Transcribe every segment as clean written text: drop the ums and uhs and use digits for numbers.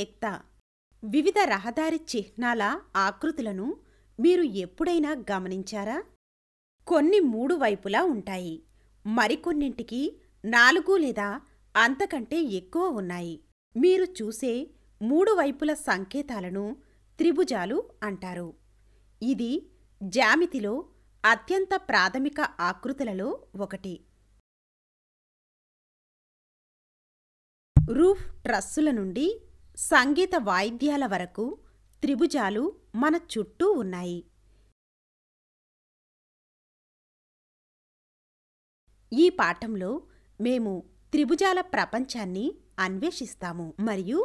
ఏక్తా. వివిధ రహదారి చిహ్నాల ఆకృతులను మీరు ఎప్పుడైనా గమనించారా? కొన్ని 3 వైపులా ఉంటాయి, మరికొన్నింటికి 4 లేదా అంతకంటే ఎక్కువ ఉన్నాయి. మీరు చూసే 3 వైపుల సంకేతాలను త్రిభుజాలు అంటారు. ఇది జ్యామితిలో అత్యంత ప్రాథమిక ఆకృతులలో ఒకటి. రూఫ్ ట్రస్సుల నుండి సంగీత వాయిద్యాల వరకు త్రిభుజాలు మన చుట్టూ ఉన్నాయి. ఈ పాఠంలో మేము త్రిభుజాల ప్రపంచాన్ని అన్వేషిస్తాము మరియు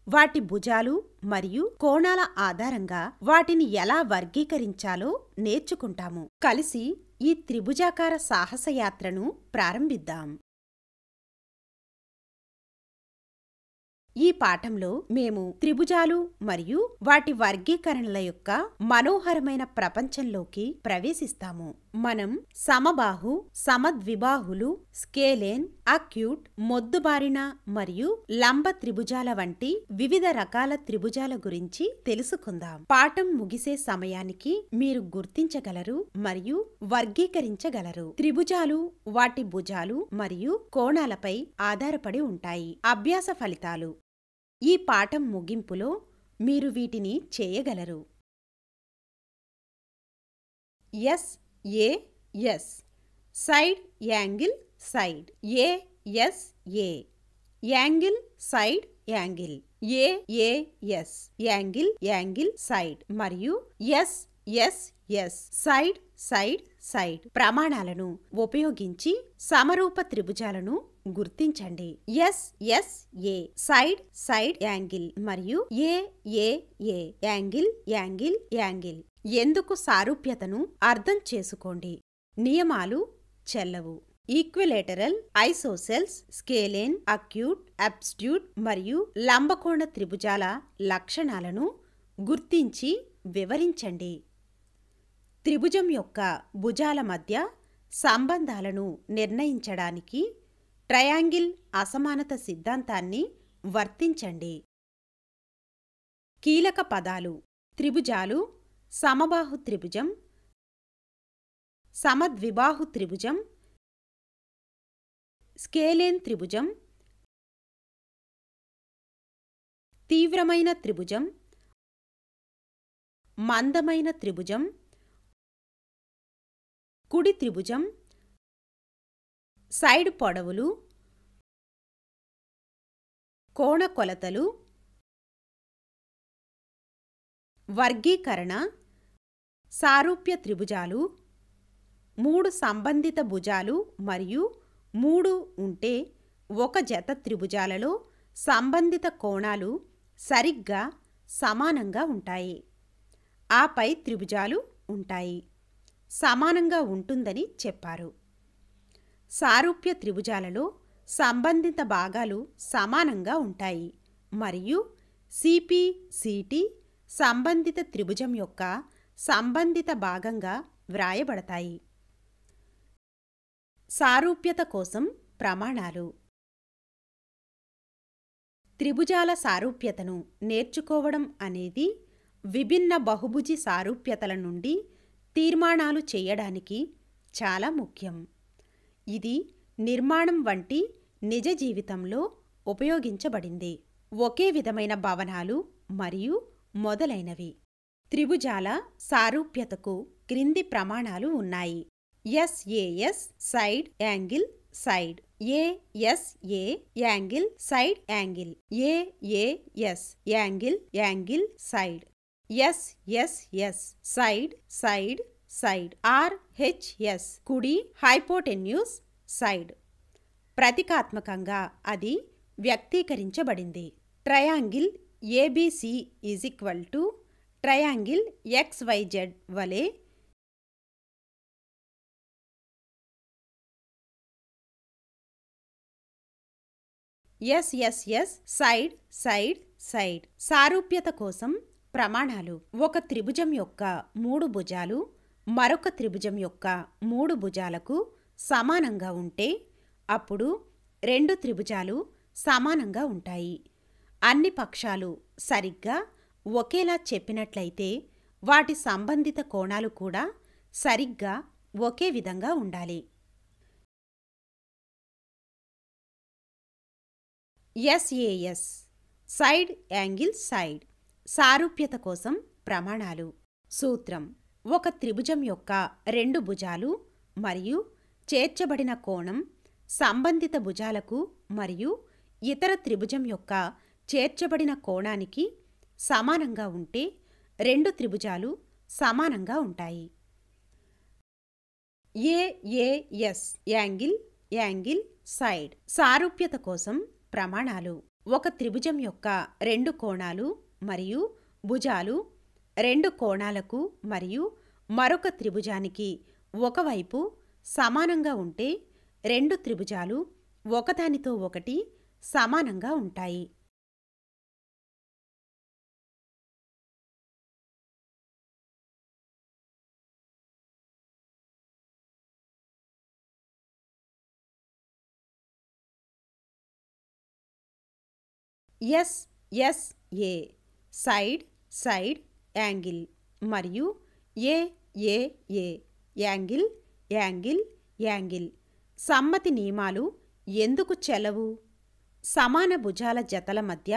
వాటి భుజాలు మరియు కోణాల ఆధారంగా వాటిని ఎలా వర్గీకరించాలో నేర్చుకుంటాము. కలిసి ఈ త్రిభుజాకార సాహసయాత్రను ప్రారంభిద్దాం. ఈ పాఠంలో మేము త్రిభుజాలు మరియు వాటి వర్గీకరణల యొక్క మనోహరమైన ప్రపంచంలోకి ప్రవేశిస్తాము. మనం సమబాహు, సమద్విబాహులు, స్కేలేన్, అక్యూట్, మొద్దుబారిన మరియు లంబ త్రిభుజాల వంటి వివిధ రకాల త్రిభుజాల గురించి తెలుసుకుందాం. పాఠం ముగిసే సమయానికి మీరు గుర్తించగలరు మరియు వర్గీకరించగలరు. త్రిభుజాలు వాటి భుజాలు మరియు కోణాలపై ఆధారపడి ఉంటాయి. అభ్యాస ఫలితాలు. ఈ పాఠం ముగింపులో మీరు వీటిని చేయగలరు. SAS side angle side. ASA angle side angle. AAS angle angle side మరియు SSS సైడ్ సైడ్ సైడ్. ప్రమాణాలను ఉపయోగించి సమరూప త్రిభుజాలను గుర్తించండి. SSA సైడ్ సైడ్ యాంగిల్ మరియు AAA యాంగిల్ యాంగిల్ యాంగిల్. ఎందుకు సారూప్యతను అర్థం చేసుకోండి. నియమాలు చెల్లవు. ఈక్విలేటరల్, ఐసోసెల్స్, స్కేలేన్, అక్యూట్, అబ్స్ట్యూట్ మరియు లంబకోణ త్రిభుజాల లక్షణాలను గుర్తించి వివరించండి. త్రిభుజం యొక్క భుజాల మధ్య సంబంధాలను నిర్ణయించడానికి ట్రయాంగిల్ అసమానత సిద్ధాంతాన్ని వర్తించండి. కీలక పదాలు: త్రిభుజాలు, సమబాహు త్రిభుజం, సమద్విబాహు త్రిభుజం, స్కేలేన్ త్రిభుజం, తీవ్రమైన త్రిభుజం, మందమైన త్రిభుజం, కుడి త్రిభుజం, సైడ్ పొడవులు, కోణ కొలతలు. వర్గీకరణ: సారూప్య త్రిభుజాలు 3 సంబంధిత భుజాలు మరియు 3 ఉంటే ఒక జత త్రిభుజాలలో సంబంధిత కోణాలు సరిగ్గా సమానంగా ఉంటాయి. ఆపై త్రిభుజాలు ఉంటాయి. సమానంగా ఉంటుందని చెప్పారు. సారూప్య త్రిభుజాలలో సంబంధిత భాగాలు సమానంగా ఉంటాయి మరియు CP, CT సంబంధిత త్రిభుజం యొక్క సంబంధిత భాగంగా వ్రాయబడతాయి. సారూప్యత కోసం ప్రమాణాలు. త్రిభుజాల సారూప్యతను నేర్చుకోవడం అనేది విభిన్న బహుభుజి సారూప్యతల నుండి తీర్మానాలు చేయడానికి చాలా ముఖ్యం. ఇది నిర్మాణం వంటి నిజ జీవితంలో ఉపయోగించబడింది. ఒకే విధమైన భవనాలు మరియు మొదలైనవి. త్రిభుజాల సారూప్యతకు క్రింది ప్రమాణాలు ఉన్నాయి. SAS side angle side. ASA angle side angle. AAS angle angle side. SSS side side side. RHS కుడి హైపోటెన్యూస్ సైడ్. ప్రతీకాత్మకంగా అది వ్యక్తీకరించబడింది. ట్రయాంగిల్ ABC ట్రయాంగిల్ XYZ వలె SSS సైడ్ సైడ్ సైడ్. సారూప్యత కోసం ప్రమాణాలు. ఒక త్రిభుజం యొక్క 3 భుజాలు మరొక త్రిభుజం యొక్క 3 భుజాలకు సమానంగా ఉంటే అప్పుడు 2 త్రిభుజాలు సమానంగా ఉంటాయి. అన్ని పక్షాలు సరిగ్గా ఒకేలా చెప్పినట్లయితే వాటి సంబంధిత కోణాలు కూడా సరిగ్గా ఒకే విధంగా ఉండాలి. SAS సైడ్ యాంగిల్ సైడ్ సారూప్యత కోసం ప్రమాణాలు. సూత్రం: ఒక త్రిభుజం యొక్క రెండు భుజాలు మరియు చేర్చబడిన కోణం సంబంధిత భుజాలకు మరియు ఇతర త్రిభుజం యొక్క చేర్చబడిన కోణానికి సమానంగా ఉంటే రెండు త్రిభుజాలు సమానంగా ఉంటాయి. AAS యాంగిల్ యాంగిల్ సైడ్ సారూప్యత కోసం ప్రమాణాలు. ఒక త్రిభుజం యొక్క రెండు కోణాలు మరియు భుజాలు రెండు కోణాలకు మరియు మరొక త్రిభుజానికి ఒకవైపు సమానంగా ఉంటే రెండు త్రిభుజాలు ఒకదానితో ఒకటి సమానంగా ఉంటాయి. SSA సైడ్ సైడ్ యాంగిల్ మరియు AAA యాంగిల్ యాంగిల్ యాంగిల్ సమ్మతి నియమాలు ఎందుకు చెల్లవు? సమాన భుజాల జతల మధ్య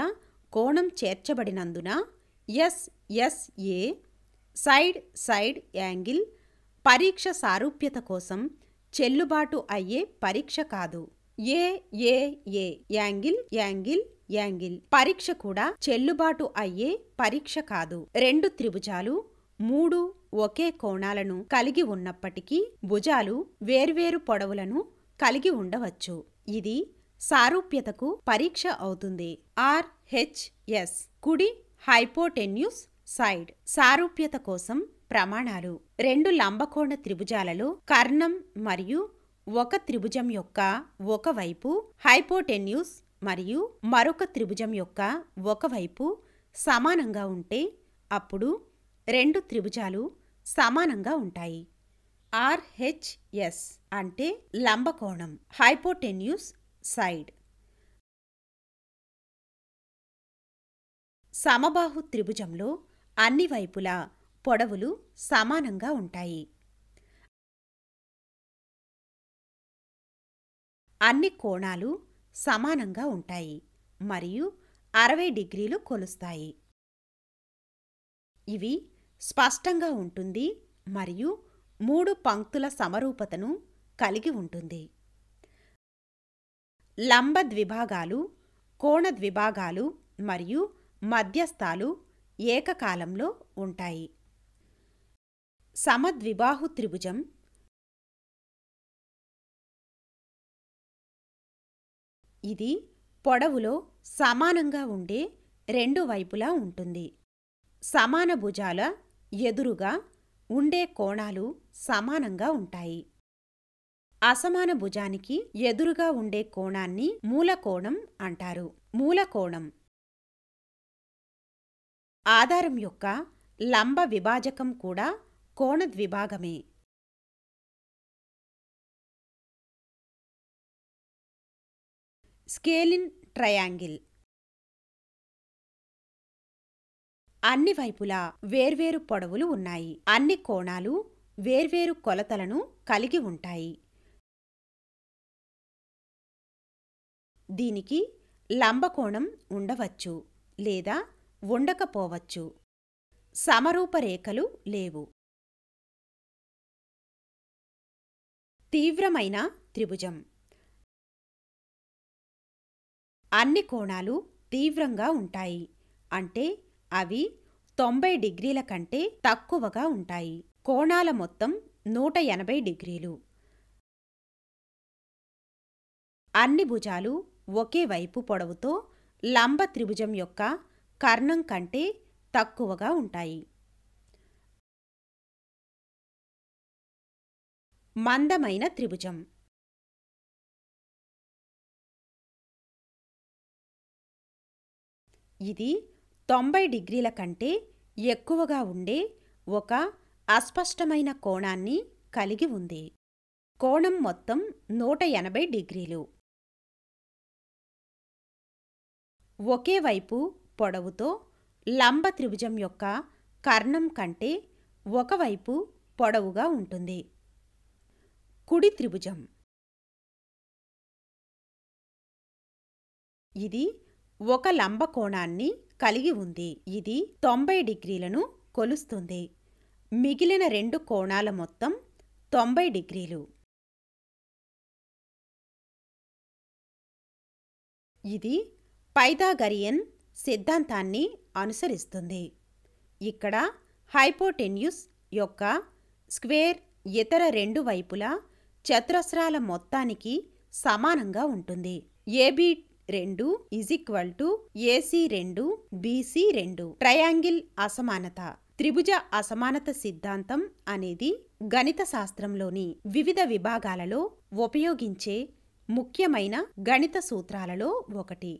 కోణం చేర్చబడినందున SSA సైడ్ సైడ్ యాంగిల్ పరీక్ష సారూప్యత కోసం చెల్లుబాటు అయ్యే పరీక్ష కాదు. AAA యాంగిల్ యాంగిల్ యాంగిల్ పరీక్ష కూడా చెల్లుబాటు అయ్యే పరీక్ష కాదు. రెండు త్రిభుజాలు మూడు ఒకే కోణాలను కలిగి ఉన్నప్పటికీ భుజాలు వేర్వేరు పొడవులను కలిగి ఉండవచ్చు. ఇది సారూప్యతకు పరీక్ష అవుతుంది. RHS కుడి హైపోటెన్యూస్ సైడ్ సారూప్యత కోసం ప్రమాణాలు. రెండు లంబకోణ త్రిభుజాలలో కర్ణం మరియు ఒక త్రిభుజం యొక్క ఒకవైపు హైపోటెన్యూస్ మరియు మరొక త్రిభుజం యొక్క ఒకవైపు సమానంగా ఉంటే అప్పుడు రెండు త్రిభుజాలు సమానంగా ఉంటాయి. RHS అంటే లంబకోణం, హైపోటెన్యూస్ సైడ్. సమబాహు త్రిభుజంలో అన్ని వైపులా పొడవులు సమానంగా ఉంటాయి. అన్ని కోణాలు సమానంగా ఉంటాయి మరియు 60 డిగ్రీలు కొలుస్తాయి. ఇవి స్పష్టంగా ఉంటుంది మరియు మూడు పంక్తుల సమరూపతను కలిగి ఉంటుంది. లంబ ద్విభాగాలు, కోణ ద్విభాగాలు మరియు మధ్యస్థాలు ఏకకాలంలో ఉంటాయి. సమద్విబాహు త్రిభుజం ఇది పొడవులో సమానంగా ఉండే రెండు వైపులా ఉంటుంది. సమాన భుజాల ఎదురుగా ఉండే కోణాలు సమానంగా ఉంటాయి. అసమాన భుజానికి ఎదురుగా ఉండే కోణాన్ని మూలకోణం అంటారు. మూలకోణం ఆధారం యొక్క లంబ విభాజకం కూడా కోణ ద్విభాగమే. స్కేలిన్ ట్రయాంగిల్ అన్ని వైపులా వేర్వేరు పొడవులు ఉన్నాయి. అన్ని కోణాలు వేర్వేరు కొలతలను కలిగి ఉంటాయి. దీనికి లంబకోణం ఉండవచ్చు లేదా ఉండకపోవచ్చు. సమరూప రేఖలు లేవు. తీవ్రమైన త్రిభుజం అన్ని కోణాలు తీవ్రంగా ఉంటాయి, అంటే అవి 90 డిగ్రీల కంటే తక్కువగా ఉంటాయి. కోణాల మొత్తం 180 డిగ్రీలు. అన్ని భుజాలు ఒకే వైపు పొడవుతో లంబ త్రిభుజం యొక్క కర్ణం కంటే తక్కువగా ఉంటాయి. మందమైన త్రిభుజం ఇది 90 డిగ్రీల కంటే ఎక్కువగా ఉండే ఒక అస్పష్టమైన కోణాన్ని కలిగి ఉంది. కోణం మొత్తం 180 డిగ్రీలు. ఒకే వైపు పొడవుతో లంబ త్రిభుజం యొక్క కర్ణం కంటే ఒకవైపు పొడవుగా ఉంటుంది. కుడి త్రిభుజం. ఇది ఒక లంబ కోణాన్ని కలిగి ఉంది. ఇది 90 డిగ్రీలను కొలుస్తుంది. మిగిలిన రెండు కోణాల మొత్తం 90 డిగ్రీలు. ఇది పైథాగరియన్ సిద్ధాంతాన్ని అనుసరిస్తుంది. ఇక్కడ హైపోటెన్యూస్ యొక్క స్క్వేర్ ఇతర రెండు వైపులా చతురస్రాల మొత్తానికి సమానంగా ఉంటుంది. AB2 AC2 BC2. ట్రయాంగిల్ అసమానత. త్రిభుజ అసమానత సిద్ధాంతం అనేది గణిత శాస్త్రంలోని వివిధ విభాగాలలో ఉపయోగించే ముఖ్యమైన గణిత సూత్రాలలో ఒకటి.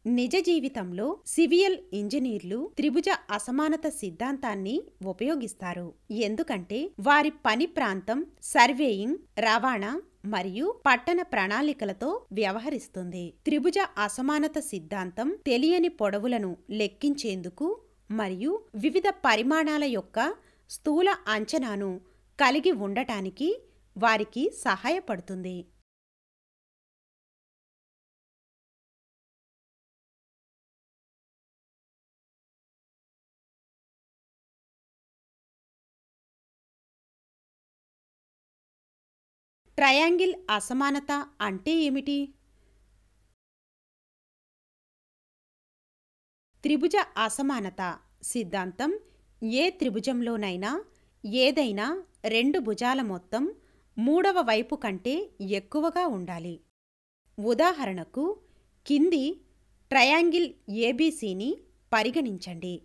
నిజ జీవితంలో సివిల్ ఇంజనీర్లు త్రిభుజ అసమానత సిద్ధాంతాన్ని ఉపయోగిస్తారు. ఎందుకంటే వారి పని ప్రాంతం సర్వేయింగ్, రవాణా మరియు పట్టణ ప్రణాళికలతో వ్యవహరిస్తుంది. త్రిభుజ అసమానత సిద్ధాంతం తెలియని పొడవులను లెక్కించేందుకు మరియు వివిధ పరిమాణాల యొక్క స్థూల అంచనాను కలిగి ఉండటానికి వారికి సహాయపడుతుంది. ట్రయాంగిల్ అసమానత అంటే ఏమిటి? త్రిభుజ అసమానత సిద్ధాంతం ఏ త్రిభుజంలోనైనా ఏదైనా రెండు భుజాల మొత్తం మూడవ వైపు కంటే ఎక్కువగా ఉండాలి. ఉదాహరణకు కింది ట్రయాంగిల్ ఏబీసీని పరిగణించండి.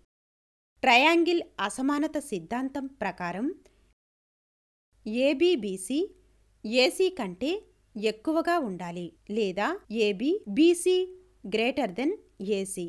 ట్రయాంగిల్ అసమానత సిద్ధాంతం ప్రకారం ఏబీబీసీ ఏసీ కంటే ఎక్కువగా ఉండాలి, లేదా AB BC greater than AC.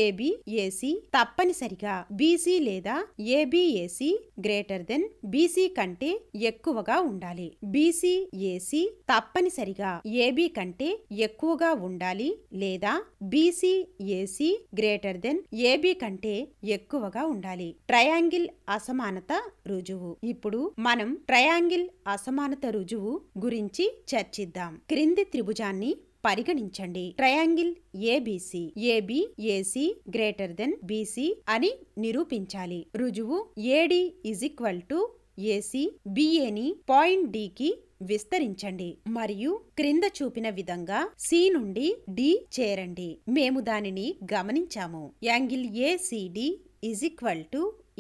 AB AC తప్పనిసరిగా బీసీ లేదా ఏబీఏసీ గ్రేటర్ దెన్ బీసీ కంటే ఎక్కువగా ఉండాలి. బీసీ ఏసీ తప్పనిసరిగా ఏబీ కంటే ఎక్కువగా ఉండాలి, లేదా BC AC greater then AB కంటే ఎక్కువగా ఉండాలి. ట్రయాంగిల్ అసమానత రుజువు. ఇప్పుడు మనం ట్రయాంగిల్ అసమానత రుజువు గురించి చర్చిద్దాం. క్రింది త్రిభుజాన్ని పరిగణించండి. Triangle ABC. AB A C greater than BC అని నిరూపించాలి. రుజువు ఏడీ ఏసీ బిఏని పాయింట్ డి కి విస్తరించండి మరియు క్రింద చూపిన విధంగా సి నుండి డి చేరండి. మేము దానిని గమనించాము. యాంగిల్ ఏసీడి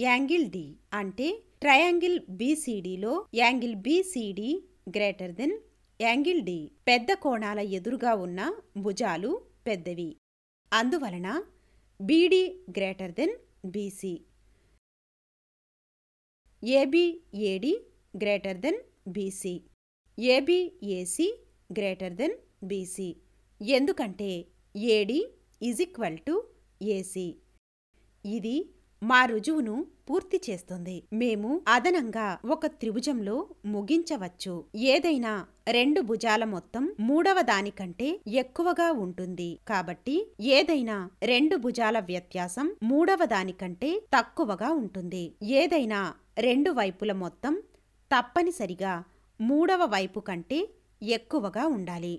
యాంగిల్ డి అంటే ట్రయాంగిల్ బీసీడీలో angle B C D greater than angle D. పెద్ద కోణాల ఎదురుగా ఉన్న భుజాలు పెద్దవి, అందువలన B D greater than B C. A B A D greater than B C. A B A C greater than B C. ఎందుకంటే ఏడీ ఏసీ. ఇది మా రుజువును పూర్తి చేస్తుంది. మేము అదనంగా ఒక త్రిభుజంలో ముగించవచ్చు. ఏదైనా రెండు భుజాల మొత్తం మూడవ దానికంటే ఎక్కువగా ఉంటుంది. కాబట్టి ఏదైనా రెండు భుజాల వ్యత్యాసం మూడవ దానికంటే తక్కువగా ఉంటుంది. ఏదైనా రెండు వైపుల మొత్తం తప్పనిసరిగా మూడవ వైపు కంటే ఎక్కువగా ఉండాలి.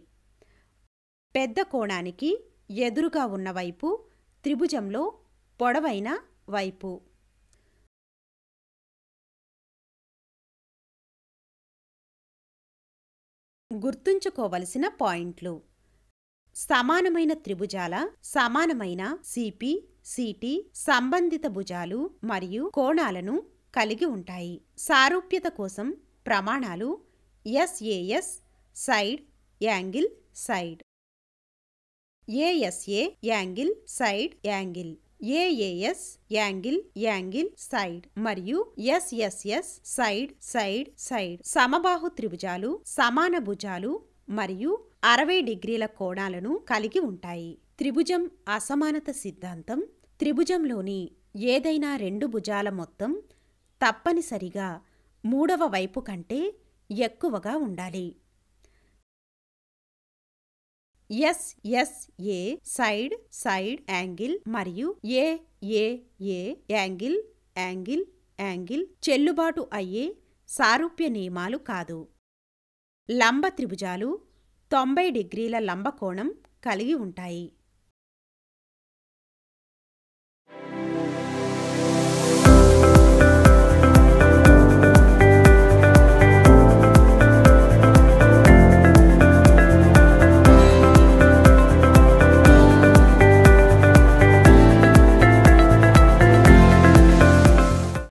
పెద్ద కోణానికి ఎదురుగా ఉన్న వైపు త్రిభుజంలో పొడవైన వైపు. గుర్తుంచుకోవలసిన పాయింట్లు: సమానమైన త్రిభుజాల సమానమైన సిపి, సిటి సంబంధిత భుజాలు మరియు కోణాలను కలిగి ఉంటాయి. సారూప్యత కోసం ప్రమాణాలు: SAs side angle side, ASA angle side angle, AAS angle angle side మరియు ఎస్ఎస్ఎస్ సైడ్ సైడ్ సైడ్. సమబాహు త్రిభుజాలు సమాన భుజాలు మరియు 60 డిగ్రీల కోణాలను కలిగి ఉంటాయి. త్రిభుజం అసమానత సిద్ధాంతం: త్రిభుజంలోని ఏదైనా రెండు భుజాల మొత్తం తప్పనిసరిగా మూడవ వైపు కంటే ఎక్కువగా ఉండాలి. ఎస్ఎస్ఏ సైడ్ సైడ్ యాంగిల్ మరియు ఏఏఏ యాంగిల్ యాంగిల్ యాంగిల్ చెల్లుబాటు అయ్యే సారూప్య నియమాలు కాదు. లంబ త్రిభుజాలు 90 డిగ్రీల లంబకోణం కలిగి ఉంటాయి.